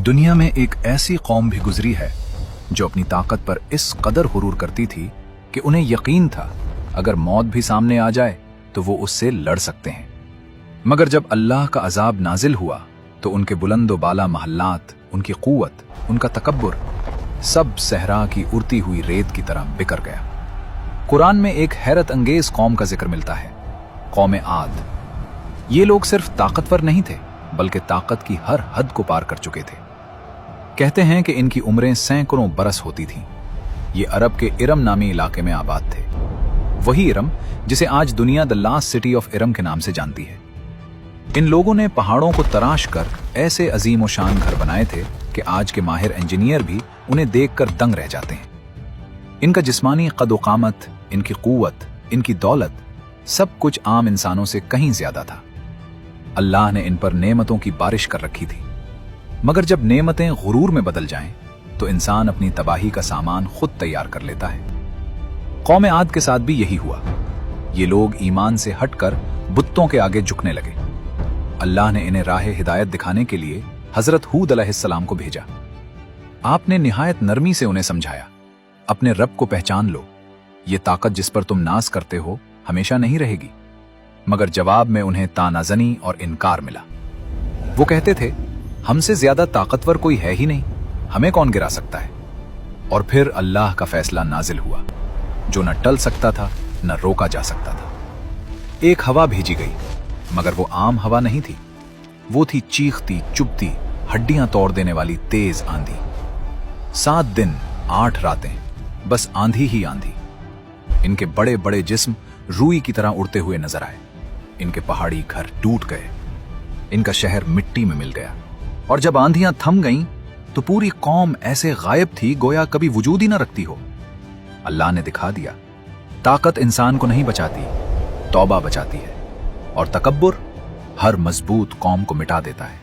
दुनिया में एक ऐसी कौम भी गुजरी है जो अपनी ताकत पर इस कदर गुरूर करती थी कि उन्हें यकीन था अगर मौत भी सामने आ जाए तो वो उससे लड़ सकते हैं। मगर जब अल्लाह का अजाब नाजिल हुआ तो उनके बुलंदो बाला महल्लात, उनकी कुव्वत, उनका तकब्बुर सब सहरा की उड़ती हुई रेत की तरह बिखर गया। कुरान में एक हैरत अंगेज कौम का जिक्र मिलता है, कौम आद। ये लोग सिर्फ ताकतवर नहीं थे बल्कि ताकत की हर हद को पार कर चुके थे। कहते हैं कि इनकी उम्रें सैकड़ों बरस होती थीं। ये अरब के इरम नामी इलाके में आबाद थे, वही इरम जिसे आज दुनिया the last city of Iram के नाम से जानती है। इन लोगों ने पहाड़ों को तराश कर ऐसे अजीम और शान घर बनाए थे कि आज के माहिर इंजीनियर भी उन्हें देखकर दंग रह जाते हैं। इनका जिस्मानी कद-ओ-कामत, इनकी कुव्वत, इनकी दौलत सब कुछ आम इंसानों से कहीं ज्यादा था। अल्लाह ने इन पर नेमतों की बारिश कर रखी थी, मगर जब नेमतें गुरूर में बदल जाएं तो इंसान अपनी तबाही का सामान खुद तैयार कर लेता है। कौम आद के साथ भी यही हुआ। ये लोग ईमान से हटकर बुत्तों के आगे झुकने लगे। अल्लाह ने इन्हें राह हिदायत दिखाने के लिए हजरत हूद अलैहिस्सलाम को भेजा। आपने निहायत नरमी से उन्हें समझाया, अपने रब को पहचान लो, ये ताकत जिस पर तुम नाज करते हो हमेशा नहीं रहेगी। मगर जवाब में उन्हें तानाजनी और इनकार मिला। वो कहते थे, हमसे ज्यादा ताकतवर कोई है ही नहीं, हमें कौन गिरा सकता है। और फिर अल्लाह का फैसला नाजिल हुआ जो न टल सकता था न रोका जा सकता था। एक हवा भेजी गई, मगर वो आम हवा नहीं थी। वो थी चीखती, चुभती, हड्डियां तोड़ देने वाली तेज आंधी। 7 दिन 8 रातें बस आंधी ही आंधी। इनके बड़े बड़े जिस्म रूई की तरह उड़ते हुए नजर आए। इनके पहाड़ी घर टूट गए, इनका शहर मिट्टी में मिल गया। और जब आंधियां थम गईं तो पूरी कौम ऐसे गायब थी गोया कभी वजूद ही न रखती हो। अल्लाह ने दिखा दिया, ताकत इंसान को नहीं बचाती, तौबा बचाती है। और तकब्बुर हर मजबूत कौम को मिटा देता है।